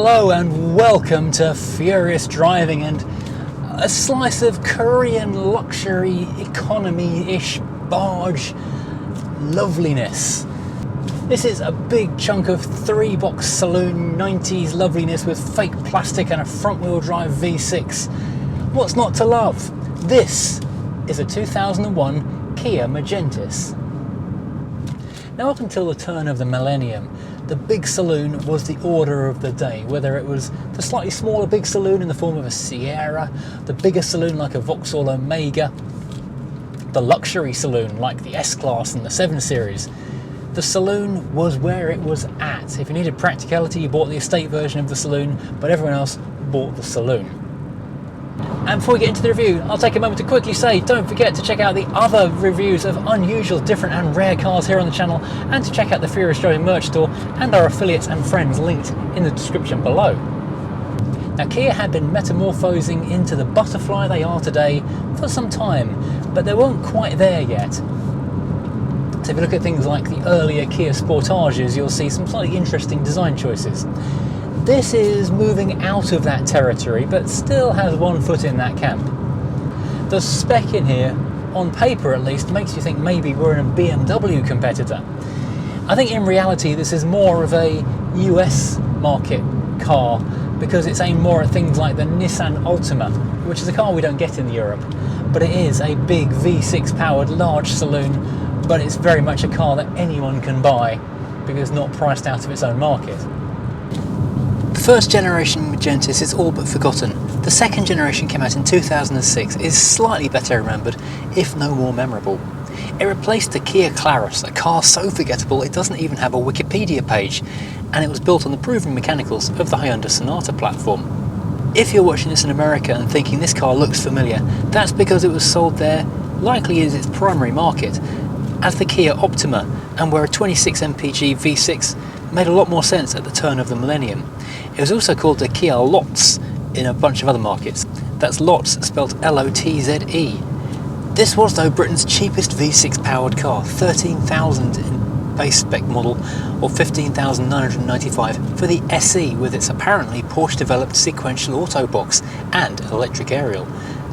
Hello and welcome to Furious Driving and a slice of Korean luxury economy-ish barge loveliness. This is a big chunk of 3-box saloon 90s loveliness with fake plastic and a front-wheel drive V6. What's not to love? This is a 2001 Kia Magentis. Now, up until the turn of the millennium, the big saloon was the order of the day, whether it was the slightly smaller big saloon in the form of a Sierra, the bigger saloon like a Vauxhall Omega, the luxury saloon like the S-Class and the 7 Series. The saloon was where it was at. If you needed practicality, you bought the estate version of the saloon, but everyone else bought the saloon. And before we get into the review, I'll take a moment to quickly say, don't forget to check out the other reviews of unusual, different and rare cars here on the channel, and to check out the Furious Driving merch store and our affiliates and friends linked in the description below. Now, Kia had been metamorphosing into the butterfly they are today for some time, but they weren't quite there yet. So if you look at things like the earlier Kia Sportages, you'll see some slightly interesting design choices. This is moving out of that territory, but still has one foot in that camp. The spec in here, on paper at least, makes you think maybe we're in a BMW competitor. I think in reality this is more of a US market car, because it's aimed more at things like the Nissan Altima, which is a car we don't get in Europe, but it is a big V6 powered large saloon, but it's very much a car that anyone can buy because it's not priced out of its own market. The first generation Magentis is all but forgotten. The second generation came out in 2006, is slightly better remembered, if no more memorable. It replaced the Kia Clarus, a car so forgettable it doesn't even have a Wikipedia page, and it was built on the proven mechanicals of the Hyundai Sonata platform. If you're watching this in America and thinking this car looks familiar, that's because it was sold there, likely as its primary market, as the Kia Optima, and where a 26 mpg V6 made a lot more sense at the turn of the millennium. It was also called the Kia Lotz in a bunch of other markets. That's Lotz spelled L-O-T-Z-E. This was, though, Britain's cheapest V6 powered car, 13,000 in base spec model, or 15,995 for the SE with its apparently Porsche developed sequential auto box and electric aerial.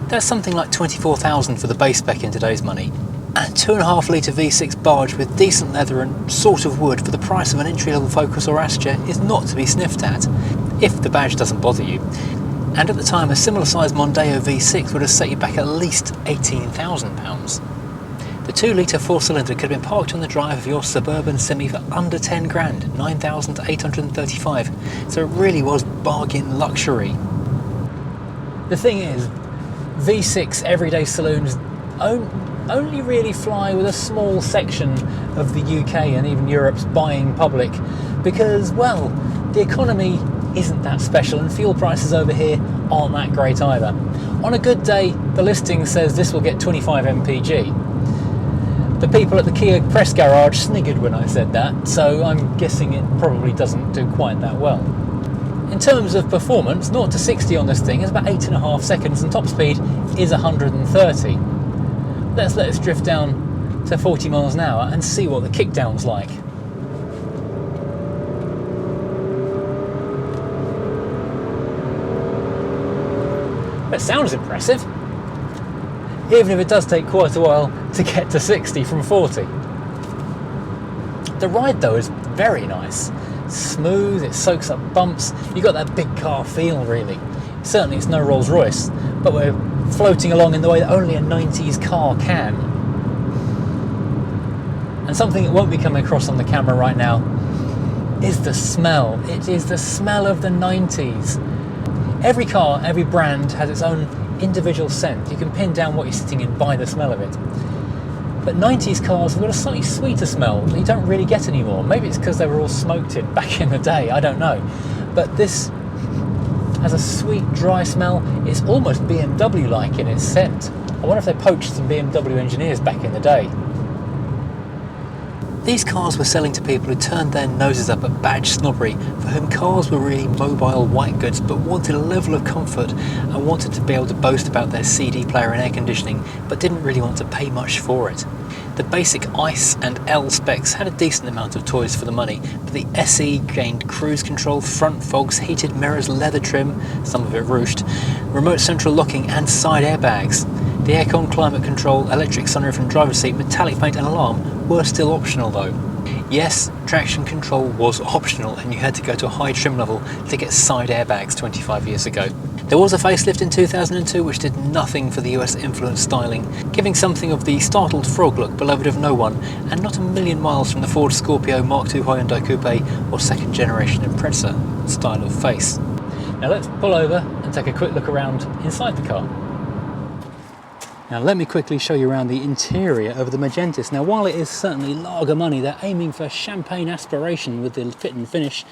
That's something like 24,000 for the base spec in today's money. And 2.5 litre V6 barge with decent leather and sort of wood for the price of an entry-level Focus or Astra is not to be sniffed at, if the badge doesn't bother you. And at the time, a similar sized Mondeo V6 would have set you back at least £18,000. The 2 litre 4-cylinder could have been parked on the drive of your suburban semi for under 10 grand, 9,835, so it really was bargain luxury. The thing is, V6 everyday saloons only really fly with a small section of the UK and even Europe's buying public because, well, the economy isn't that special and fuel prices over here aren't that great either. On a good day, the listing says this will get 25 mpg. The people at the Kia press garage sniggered when I said that, so I'm guessing it probably doesn't do quite that well. In terms of performance, 0 to 60 on this thing is about 8.5 seconds and top speed is 130. Let's let us drift down to 40 miles an hour and see what the kickdown's like. That sounds impressive, even if it does take quite a while to get to 60 from 40. The ride though is very nice. Smooth, it soaks up bumps, you got that big car feel really. Certainly it's no Rolls Royce, but we're floating along in the way that only a 90s car can. And something that won't be coming across on the camera right now is the smell. It is the smell of the 90s. Every car, every brand has its own individual scent. You can pin down what you're sitting in by the smell of it. But 90s cars have got a slightly sweeter smell that you don't really get anymore. Maybe it's because they were all smoked in back in the day, I don't know. But this has a sweet, dry smell. It's almost BMW-like in its scent. I wonder if they poached some BMW engineers back in the day. These cars were selling to people who turned their noses up at badge snobbery, for whom cars were really mobile white goods but wanted a level of comfort and wanted to be able to boast about their CD player and air conditioning but didn't really want to pay much for it. The basic ICE and L specs had a decent amount of toys for the money, but the SE gained cruise control, front fogs, heated mirrors, leather trim, some of it ruched, remote central locking and side airbags. The aircon, climate control, electric sunroof and driver's seat, metallic paint and alarm were still optional though. Yes, traction control was optional and you had to go to a high trim level to get side airbags 25 years ago. There was a facelift in 2002 which did nothing for the US influenced styling, giving something of the startled frog look beloved of no one, and not a million miles from the Ford Scorpio, Mark II Hyundai Coupe or second generation Impreza style of face. Now let's pull over and take a quick look around inside the car. Now let me quickly show you around the interior of the Magentis. Now while it is certainly lager money, they're aiming for champagne aspiration with the fit and finish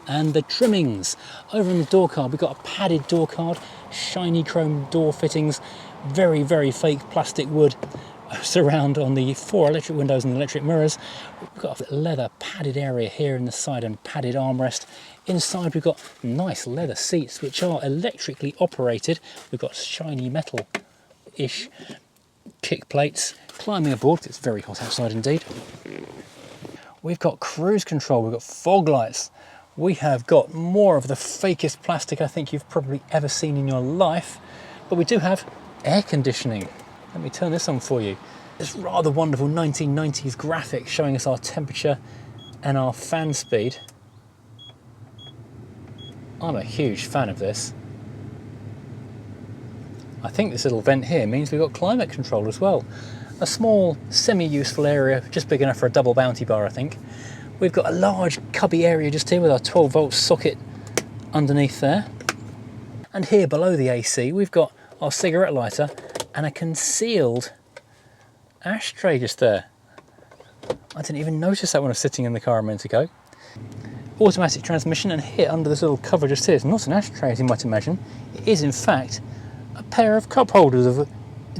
and the trimmings. Over in the door card, we've got a padded door card, shiny chrome door fittings, very, very fake plastic wood surround on the 4 electric windows and electric mirrors. We've got a leather padded area here in the side and padded armrest. Inside we've got nice leather seats which are electrically operated. We've got shiny metal-ish kick plates. Climbing aboard, it's very hot outside indeed. We've got cruise control, we've got fog lights. We have got more of the fakest plastic I think you've probably ever seen in your life, but we do have air conditioning. Let me turn this on for you. This rather wonderful 1990s graphic showing us our temperature and our fan speed. I'm a huge fan of this. I think this little vent here means we've got climate control as well. A small semi-useful area, just big enough for a double bounty bar I think. We've got a large cubby area just here with our 12 volt socket underneath there. And here below the AC, we've got our cigarette lighter and a concealed ashtray just there. I didn't even notice that when I was sitting in the car a minute ago. Automatic transmission, and here under this little cover just here, it's not an ashtray as you might imagine. It is in fact a pair of cup holders of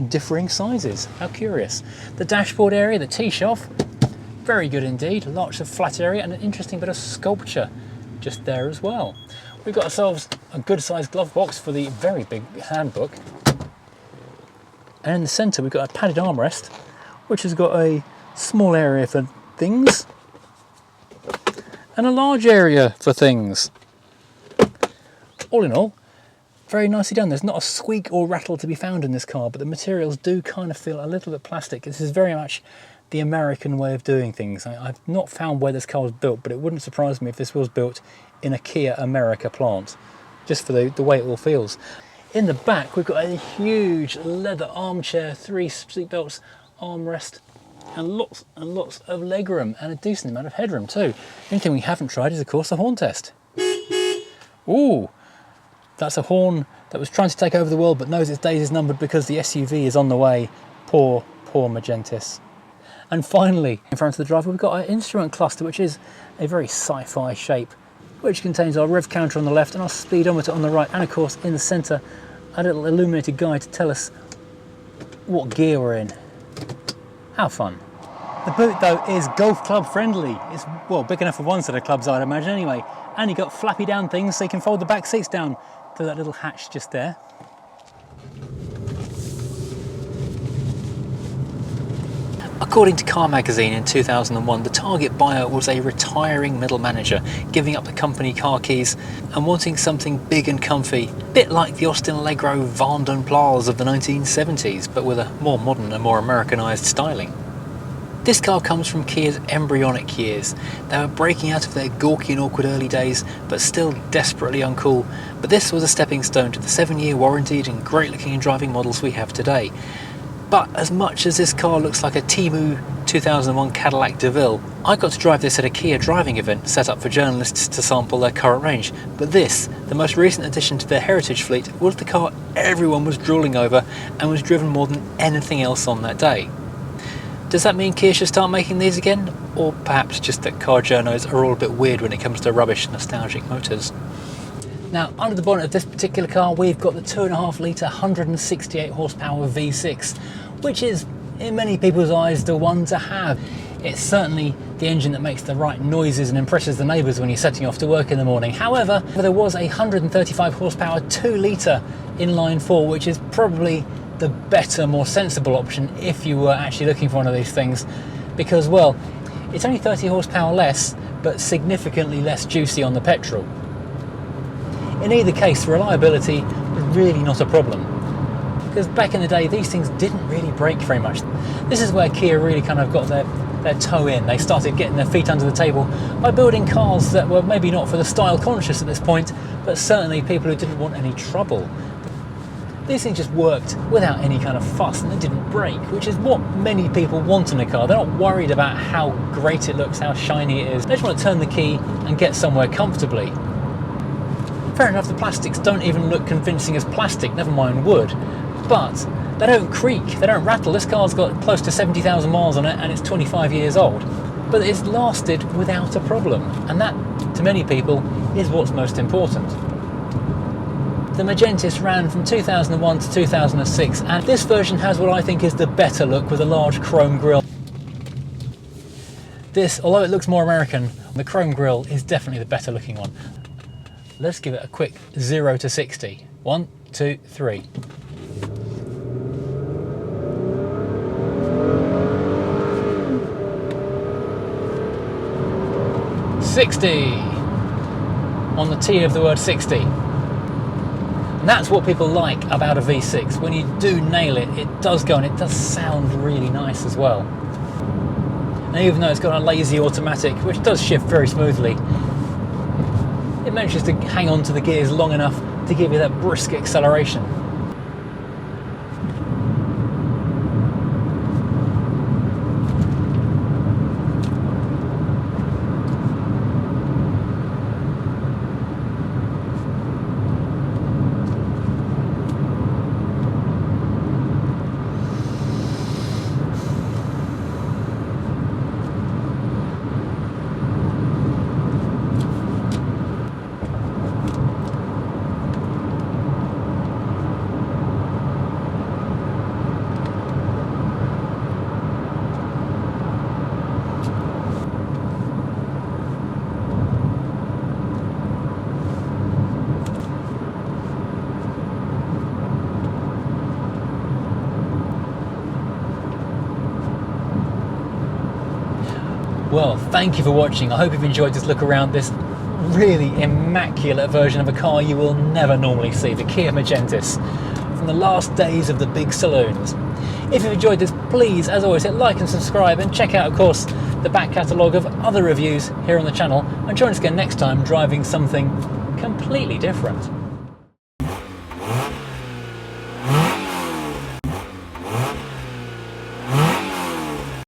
differing sizes. How curious. The dashboard area, the T-shelf, very good indeed. Lots of flat area and an interesting bit of sculpture just there as well. We've got ourselves a good sized glove box for the very big handbook. And in the centre we've got a padded armrest which has got a small area for things and a large area for things. All in all, very nicely done. There's not a squeak or rattle to be found in this car, but the materials do kind of feel a little bit plastic. This is very much the American way of doing things. I've not found where this car was built, but it wouldn't surprise me if this was built in a Kia America plant, just for the way it all feels. In the back, we've got a huge leather armchair, 3 seat belts, armrest, and lots of legroom, and a decent amount of headroom too. The only thing we haven't tried is, of course, the horn test. Ooh, that's a horn that was trying to take over the world, but knows its days is numbered because the SUV is on the way. Poor, poor Magentis. And finally, in front of the driver, we've got our instrument cluster, which is a very sci-fi shape, which contains our rev counter on the left and our speedometer on the right, and of course in the centre a little illuminated guide to tell us what gear we're in. How fun. The boot though is golf club friendly. It's, well, big enough for one set of clubs I'd imagine anyway, and you've got flappy down things so you can fold the back seats down to that little hatch just there. According to Car Magazine in 2001, the target buyer was a retiring middle manager, giving up the company car keys and wanting something big and comfy, a bit like the Austin Allegro Vanden Plas of the 1970s, but with a more modern and more Americanized styling. This car comes from Kia's embryonic years. They were breaking out of their gawky and awkward early days, but still desperately uncool, but this was a stepping stone to the 7-year warranted and great looking and driving models we have today. But as much as this car looks like a Temu 2001 Cadillac DeVille, I got to drive this at a Kia driving event set up for journalists to sample their current range. But this, the most recent addition to their heritage fleet, was the car everyone was drooling over and was driven more than anything else on that day. Does that mean Kia should start making these again? Or perhaps just that car journos are all a bit weird when it comes to rubbish nostalgic motors? Now, under the bonnet of this particular car, we've got the 2.5 litre 168 horsepower V6, which is, in many people's eyes, the one to have. It's certainly the engine that makes the right noises and impresses the neighbours when you're setting off to work in the morning. However, there was a 135 horsepower 2 litre inline 4, which is probably the better, more sensible option if you were actually looking for one of these things, because, well, it's only 30 horsepower less, but significantly less juicy on the petrol. In either case, reliability was really not a problem, because back in the day these things didn't really brake very much. This is where Kia really kind of got their toe in. They started getting their feet under the table by building cars that were maybe not for the style conscious at this point, but certainly people who didn't want any trouble. These things just worked without any kind of fuss, and they didn't break, which is what many people want in a car. They're not worried about how great it looks, how shiny it is. They just want to turn the key and get somewhere comfortably. Fair enough, the plastics don't even look convincing as plastic, never mind wood, but they don't creak, they don't rattle. This car's got close to 70,000 miles on it and it's 25 years old. But it's lasted without a problem, and that, to many people, is what's most important. The Magentis ran from 2001 to 2006, and this version has what I think is the better look with a large chrome grille. This, although it looks more American, the chrome grille is definitely the better looking one. Let's give it a quick 0 to 60. 1, 2, 3. On the T of the word 60. And that's what people like about a V6. When you do nail it, it does go, and it does sound really nice as well. And even though it's got a lazy automatic, which does shift very smoothly, it manages to hang on to the gears long enough to give you that brisk acceleration. Well, thank you for watching. I hope you've enjoyed this look around this really immaculate version of a car you will never normally see, the Kia Magentis, from the last days of the big saloons. If you've enjoyed this, please, as always, hit like and subscribe, and check out, of course, the back catalogue of other reviews here on the channel, and join us again next time driving something completely different.